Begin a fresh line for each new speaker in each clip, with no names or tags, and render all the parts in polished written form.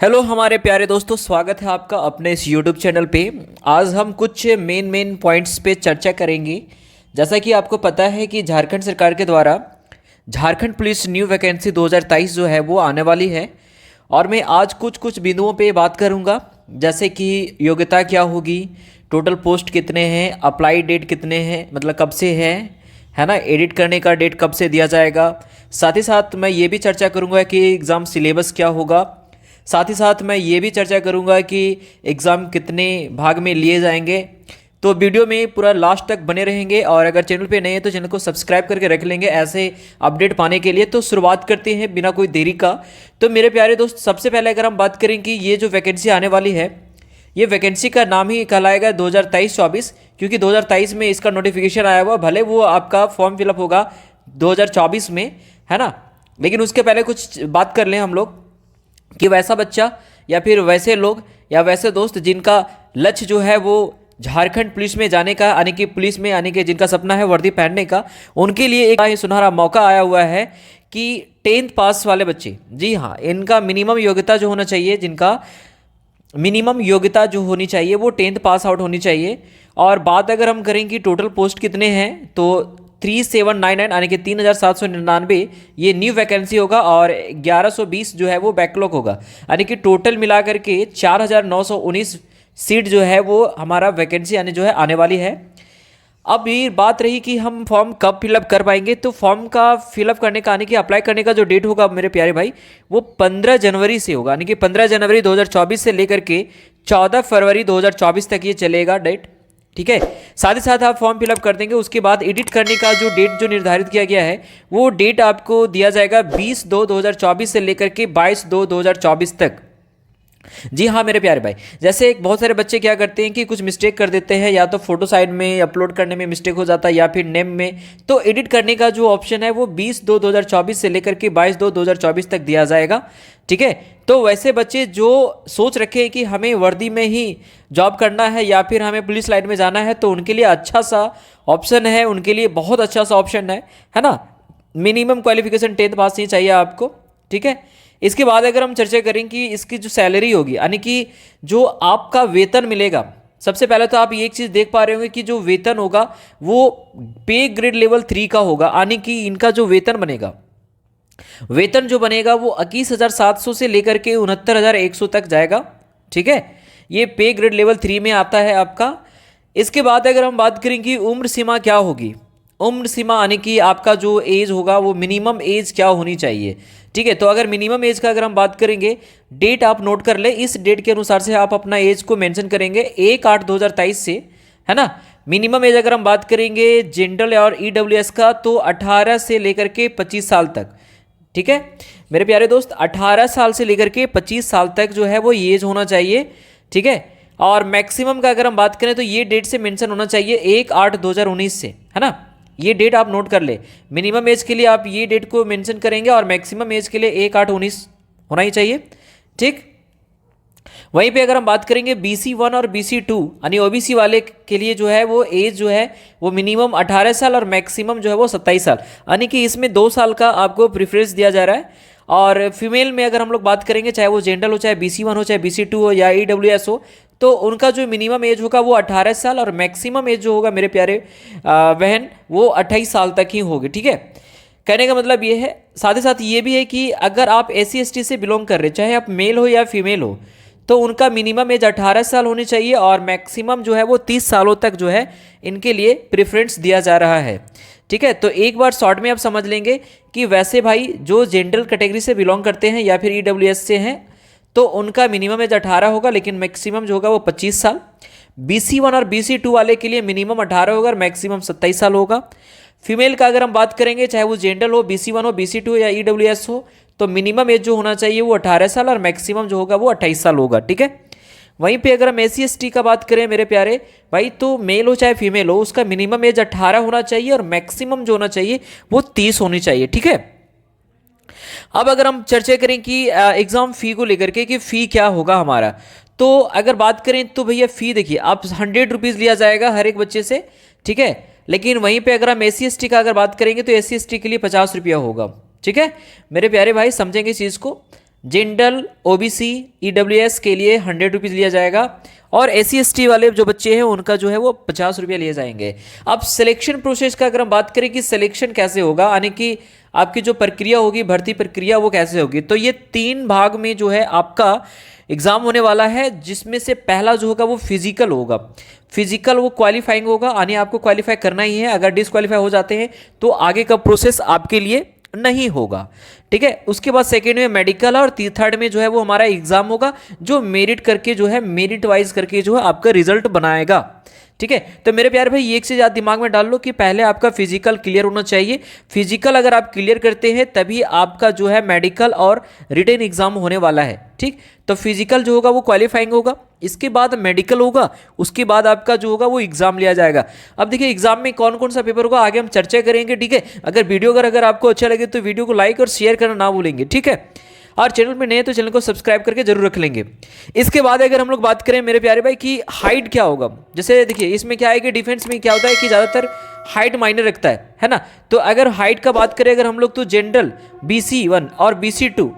Hello हमारे प्यारे दोस्तों, स्वागत है आपका अपने इस यूट्यूब चैनल पे। आज हम कुछ मेन पॉइंट्स पे चर्चा करेंगे। जैसा कि आपको पता है कि झारखंड सरकार के द्वारा झारखंड पुलिस न्यू वैकेंसी 2023 जो है वो आने वाली है। और मैं आज कुछ कुछ बिंदुओं पे बात करूंगा, जैसे कि योग्यता क्या होगी, टोटल पोस्ट कितने हैं, अप्लाई डेट कितने हैं, मतलब कब से है ना, एडिट करने का डेट कब से दिया जाएगा। साथ ही साथ मैं ये भी चर्चा करूंगा कि एग्ज़ाम सिलेबस क्या होगा। साथ ही साथ मैं ये भी चर्चा करूंगा कि एग्ज़ाम कितने भाग में लिए जाएंगे। तो वीडियो में पूरा लास्ट तक बने रहेंगे, और अगर चैनल पे नए हैं तो चैनल को सब्सक्राइब करके रख लेंगे ऐसे अपडेट पाने के लिए। तो शुरुआत करते हैं बिना कोई देरी का। तो मेरे प्यारे दोस्त, सबसे पहले अगर हम बात करें कि ये जो वैकेंसी आने वाली है, ये वैकेंसी का नाम ही कहलाएगा 2023-24, क्योंकि 2023 में इसका नोटिफिकेशन आया हुआ, भले वो आपका फॉर्म फिलअप होगा 2024 में, है ना। लेकिन उसके पहले कुछ बात कर लें हम लोग कि वैसा बच्चा या फिर वैसे लोग या वैसे दोस्त जिनका लक्ष्य जो है वो झारखंड पुलिस में जाने का, यानी कि पुलिस में आने के जिनका सपना है वर्दी पहनने का, उनके लिए एक सुनहरा मौका आया हुआ है कि 10th पास वाले बच्चे, जी हाँ, इनका मिनिमम योग्यता जो होना चाहिए, जिनका मिनिमम योग्यता जो होनी चाहिए वो 10th पास आउट होनी चाहिए। और बात अगर हम करें कि टोटल पोस्ट कितने हैं, तो 3799 यानी कि 3799 ये न्यू वैकेंसी होगा, और 1120 जो है वो बैकलॉग होगा, यानी कि टोटल मिलाकर के 4919 सीट जो है वो हमारा वैकेंसी आने जो है आने वाली है। अब ये बात रही कि हम फॉर्म कब फिलअप कर पाएंगे, तो फॉर्म का फिलअप करने का, यानी कि अप्लाई करने का जो डेट होगा मेरे प्यारे भाई, वो 15 जनवरी से होगा, यानी कि 15 जनवरी 2024 से लेकर के 14 फरवरी 2024 तक ये चलेगा डेट, ठीक है। साथ ही साथ आप फॉर्म फिलअप कर देंगे, उसके बाद एडिट करने का जो डेट जो निर्धारित किया गया है वो डेट आपको दिया जाएगा 20/2/2024 से लेकर के 22/2/2024 तक। जी हाँ मेरे प्यारे भाई, जैसे एक बहुत सारे बच्चे क्या करते हैं कि कुछ मिस्टेक कर देते हैं, या तो फोटो साइड में अपलोड करने में मिस्टेक हो जाता है या फिर नेम में, तो एडिट करने का जो ऑप्शन है वो 20/2/2024 से लेकर के 22/2/2024 तक दिया जाएगा, ठीक है। तो वैसे बच्चे जो सोच रखे हैं कि हमें वर्दी में ही जॉब करना है या फिर हमें पुलिस लाइन में जाना है, तो उनके लिए अच्छा सा ऑप्शन है, उनके लिए बहुत अच्छा सा ऑप्शन है ना। मिनिमम क्वालिफिकेशन 10th पास ही चाहिए आपको, ठीक है। इसके बाद अगर हम चर्चा करें कि इसकी जो सैलरी होगी, यानी कि जो आपका वेतन मिलेगा, सबसे पहले तो आप ये एक चीज़ देख पा रहे होंगे कि जो वेतन होगा वो पे ग्रेड लेवल 3 का होगा, यानी कि इनका जो वेतन बनेगा, वेतन जो बनेगा वो 21,700 से लेकर के 69,100 तक जाएगा, ठीक है। ये पे ग्रेड लेवल 3 में आता है आपका। इसके बाद अगर हम बात करें कि उम्र सीमा क्या होगी, उम्र सीमा यानी कि आपका जो एज होगा वो मिनिमम एज क्या होनी चाहिए, ठीक है। तो अगर मिनिमम एज का अगर हम बात करेंगे, डेट आप नोट कर ले, इस डेट के अनुसार से आप अपना एज को मेंशन करेंगे 1/8/2023 से, है ना। मिनिमम एज अगर हम बात करेंगे जनरल और ईडब्ल्यूएस का, तो 18 से लेकर के 25 साल तक, ठीक है मेरे प्यारे दोस्त, 18 साल से लेकर के 25 साल तक जो है वो एज होना चाहिए, ठीक है। और मैक्सिमम का अगर हम बात करें तो ये डेट से मेंशन होना चाहिए 1/8/2019 से, है ना। ये डेट आप नोट कर ले, मिनिमम एज के लिए आप ये डेट को मेंशन करेंगे, और मैक्सिमम एज के लिए 1/8/19 होना ही चाहिए, ठीक। वहीं पे अगर हम बात करेंगे BC1 और BC2 यानी ओबीसी वाले के लिए जो है वो एज जो है वो मिनिमम 18 साल और मैक्सिमम जो है वो 27 साल, यानी कि इसमें 2 साल का आपको प्रेफरेंस दिया जा रहा है। और फीमेल में अगर हम लोग बात करेंगे, चाहे वो जनरल हो, चाहे BC1 हो, चाहे BC2 हो या ईडब्ल्यूएस हो, तो उनका जो मिनिमम एज होगा वो 18 साल, और मैक्सिमम एज जो होगा मेरे प्यारे बहन वो 28 साल तक ही होगी, ठीक है। कहने का मतलब ये है, साथ ही साथ ये भी है कि अगर आप SC/ST से बिलोंग कर रहे, चाहे आप मेल हो या फीमेल हो, तो उनका मिनिमम एज 18 साल होनी चाहिए, और मैक्सिमम जो है वो 30 सालों तक जो है इनके लिए प्रेफरेंस दिया जा रहा है, ठीक है। तो एक बार शॉर्ट में आप समझ लेंगे कि वैसे भाई जो जनरल कैटेगरी से बिलोंग करते हैं या फिर ईडब्ल्यूएस से हैं, तो उनका मिनिमम एज 18 होगा, लेकिन मैक्सिमम जो होगा वो 25 साल। BC1 और BC2 वाले के लिए मिनिमम 18 होगा और मैक्सिमम 27 साल होगा। फीमेल का अगर हम बात करेंगे, चाहे वो जनरल हो, BC1 हो, BC2 हो या ईडब्ल्यूएस हो, तो मिनिमम एज जो होना चाहिए वो 18 साल, और मैक्सिमम जो होगा वो 28 साल होगा, ठीक है। वहीं पे अगर हम SC/ST का बात करें मेरे प्यारे भाई, तो मेल हो चाहे फीमेल हो, उसका मिनिमम एज 18 होना चाहिए, और मैक्सिमम जो होना चाहिए वो 30 होनी चाहिए, ठीक है। अब अगर हम चर्चा करें कि एग्जाम फी को लेकर के कि फी क्या होगा हमारा, तो अगर बात करें तो भैया फी देखिए, आप 100 रुपीज़ लिया जाएगा हर एक बच्चे से, ठीक है। लेकिन वहीं पे अगर हम SC/ST का अगर बात करेंगे तो SC/ST के लिए 50 रुपया होगा, ठीक है मेरे प्यारे भाई, समझेंगे इस चीज़ को। जनरल, ओबीसी, ईडब्ल्यूएस के लिए 100 रुपीज़ लिया जाएगा और SC ST वाले जो बच्चे हैं उनका जो है वो 50 रुपये लिए जाएंगे। अब सिलेक्शन प्रोसेस का अगर हम बात करें कि सिलेक्शन कैसे होगा, यानी कि आपकी जो प्रक्रिया होगी, भर्ती प्रक्रिया, वो कैसे होगी, तो ये 3 भाग में जो है आपका एग्ज़ाम होने वाला है, जिसमें से पहला जो होगा वो फिजिकल होगा। फिजिकल वो क्वालिफाइंग होगा, यानी आपको क्वालिफाई करना ही है। अगर डिसक्वालीफाई हो जाते हैं तो आगे का प्रोसेस आपके लिए नहीं होगा, ठीक है। उसके बाद सेकेंड में मेडिकल और थर्ड में जो है वो हमारा एग्जाम होगा, जो मेरिट करके जो है मेरिट वाइज करके जो है आपका रिजल्ट बनाएगा, ठीक है। तो मेरे प्यारे भाई ये एक चीज़ आप दिमाग में डाल लो कि पहले आपका फिजिकल क्लियर होना चाहिए। फिजिकल अगर आप क्लियर करते हैं तभी आपका जो है मेडिकल और रिटन एग्जाम होने वाला है, ठीक। तो फिजिकल जो होगा वो क्वालिफाइंग होगा, इसके बाद मेडिकल होगा, उसके बाद आपका जो होगा वो एग्जाम लिया जाएगा। अब देखिए एग्जाम में कौन कौन सा पेपर होगा आगे हम चर्चा करेंगे, ठीक है। अगर वीडियो अगर आपको अच्छा लगे तो वीडियो को लाइक और शेयर करना ना भूलेंगे, ठीक है। और चैनल में नए तो चैनल को सब्सक्राइब करके जरूर रख लेंगे। इसके बाद अगर हम लोग बात करें मेरे प्यारे भाई कि हाइट क्या होगा, जैसे देखिए इसमें क्या है कि डिफेंस में क्या होता है कि ज़्यादातर हाइट मायने रखता है ना। तो अगर हाइट का बात करें अगर हम लोग, तो जनरल BC1 और BC2,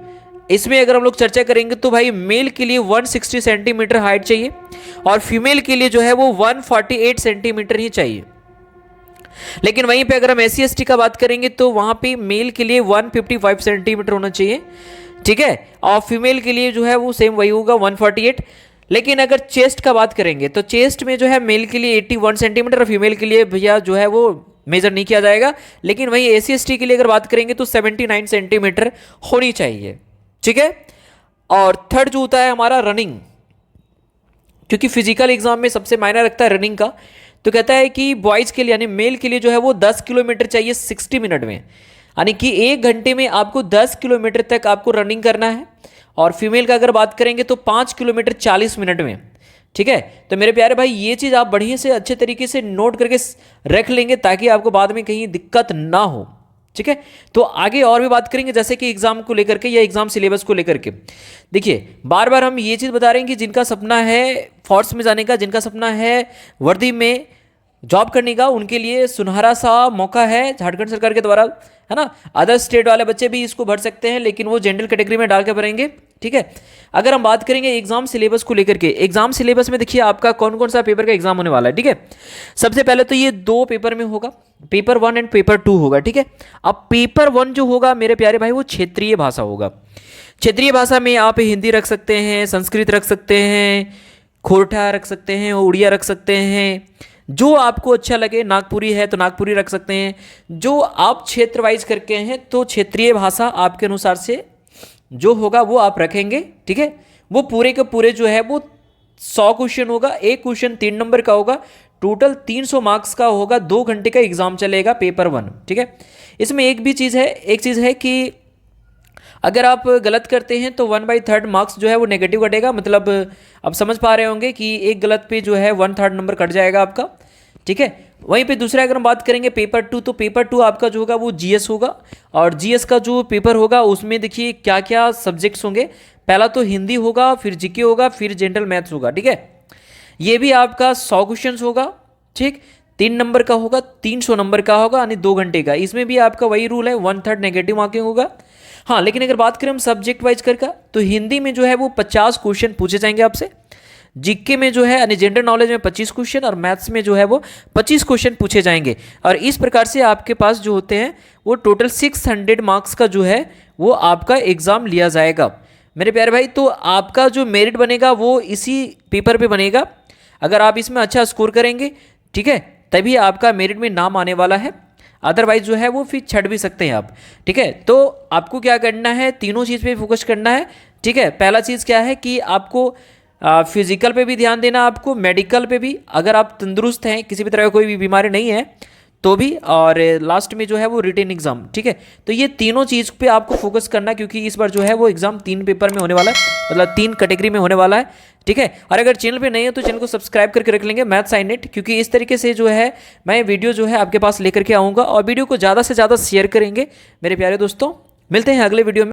इसमें अगर हम लोग चर्चा करेंगे तो भाई मेल के लिए 160 सेंटीमीटर हाइट चाहिए और फीमेल के लिए जो है वो 148 सेंटीमीटर ही चाहिए। लेकिन वहीं पे अगर हम SC ST का बात करेंगे तो वहां पे मेल के लिए 155 सेंटीमीटर होना चाहिए, ठीक है, और फीमेल के लिए जो है वो सेम वही होगा 148। लेकिन अगर चेस्ट का बात करेंगे तो चेस्ट में जो है मेल के लिए 81 सेंटीमीटर और फीमेल के लिए भैया जो है वो मेजर नहीं किया जाएगा। लेकिन वहीं SC ST के लिए अगर बात करेंगे तो 79 सेंटीमीटर होनी चाहिए, ठीक है। और थर्ड जो होता है हमारा रनिंग, क्योंकि फिजिकल एग्जाम में सबसे मायने रखता है रनिंग का, तो कहता है कि बॉयज़ के लिए यानी मेल के लिए जो है वो 10 किलोमीटर चाहिए 60 मिनट में, यानी कि 1 घंटे में आपको 10 किलोमीटर तक आपको रनिंग करना है। और फीमेल का अगर बात करेंगे तो 5 किलोमीटर 40 मिनट में, ठीक है। तो मेरे प्यारे भाई ये चीज़ आप बढ़िया से अच्छे तरीके से नोट करके रख लेंगे ताकि आपको बाद में कहीं दिक्कत ना हो, ठीक है। तो आगे और भी बात करेंगे जैसे कि एग्जाम को लेकर के या एग्जाम सिलेबस को लेकर के। देखिए बार बार हम ये चीज़ बता रहे हैं कि जिनका सपना है फोर्स में जाने का, जिनका सपना है वर्दी में जॉब करने का, उनके लिए सुनहरा सा मौका है झारखंड सरकार के द्वारा, है ना। अदर स्टेट वाले बच्चे भी इसको भर सकते हैं, लेकिन वो जनरल कैटेगरी में डाल के भरेंगे, ठीक है। अगर हम बात करेंगे एग्जाम सिलेबस को लेकर के, एग्जाम सिलेबस में देखिए आपका कौन कौन सा पेपर का एग्जाम होने वाला है, ठीक है। सबसे पहले तो ये 2 पेपर में होगा, पेपर 1 एंड पेपर 2 होगा, ठीक है। अब पेपर 1 जो होगा मेरे प्यारे भाई वो क्षेत्रीय भाषा होगा। क्षेत्रीय भाषा में आप हिंदी रख सकते हैं, संस्कृत रख सकते हैं, खोरठा रख सकते हैं, उड़िया रख सकते हैं, जो आपको अच्छा लगे। नागपुरी है तो नागपुरी रख सकते हैं, जो आप क्षेत्र वाइज करके हैं तो क्षेत्रीय भाषा आपके अनुसार से जो होगा वो आप रखेंगे, ठीक है। वो पूरे के पूरे जो है वो 100 क्वेश्चन होगा, एक क्वेश्चन 3 नंबर का होगा, टोटल 300 मार्क्स का होगा, 2 घंटे का एग्जाम चलेगा पेपर 1, ठीक है। इसमें एक चीज़ है कि अगर आप गलत करते हैं तो 1/3 मार्क्स जो है वो नेगेटिव कटेगा, मतलब अब समझ पा रहे होंगे कि एक गलत पे जो है 1/3 नंबर कट जाएगा आपका, ठीक है। वहीं पे दूसरा अगर हम बात करेंगे पेपर 2, तो पेपर 2 आपका जो होगा वो GS होगा। और GS का जो पेपर होगा उसमें देखिए क्या क्या सब्जेक्ट्स होंगे। पहला तो हिंदी होगा, फिर GK होगा, फिर जनरल मैथ्स होगा, ठीक है। ये भी आपका 100 क्वेश्चन होगा, ठीक, 3 नंबर का होगा, 300 नंबर का होगा, यानी 2 घंटे का। इसमें भी आपका वही रूल है, 1/3 नेगेटिव मार्किंग होगा। हाँ, लेकिन अगर बात करें हम सब्जेक्ट वाइज करके, तो हिंदी में जो है वो 50 क्वेश्चन पूछे जाएंगे आपसे, जीके में जो है यानी जनरल नॉलेज में 25 क्वेश्चन और मैथ्स में जो है वो 25 क्वेश्चन पूछे जाएंगे। और इस प्रकार से आपके पास जो होते हैं वो टोटल 600 मार्क्स का जो है वो आपका एग्ज़ाम लिया जाएगा मेरे प्यारे भाई। तो आपका जो मेरिट बनेगा वो इसी पेपर पे बनेगा। अगर आप इसमें अच्छा स्कोर करेंगे, ठीक है, तभी आपका मेरिट में नाम आने वाला है, अदरवाइज जो है वो फिर छट भी सकते हैं आप, ठीक है। तो आपको क्या करना है, तीनों चीज़ पे फोकस करना है, ठीक है। पहला चीज़ क्या है कि आपको फिजिकल पे भी ध्यान देना, आपको मेडिकल पे भी, अगर आप तंदुरुस्त हैं, किसी भी तरह का कोई भी बीमारी नहीं है तो भी, और लास्ट में जो है वो रिटन एग्जाम, ठीक है। तो ये तीनों चीज़ पे आपको फोकस करना, क्योंकि इस बार जो है वो एग्जाम 3 पेपर में होने वाला है, मतलब 3 कैटेगरी में होने वाला है, ठीक है। और अगर चैनल पे नहीं है तो चैनल को सब्सक्राइब करके रख लेंगे मैथ्स आई नेट, क्योंकि इस तरीके से जो है मैं वीडियो जो है आपके पास लेकर के आऊँगा, और वीडियो को ज़्यादा से ज़्यादा शेयर करेंगे मेरे प्यारे दोस्तों। मिलते हैं अगले वीडियो में।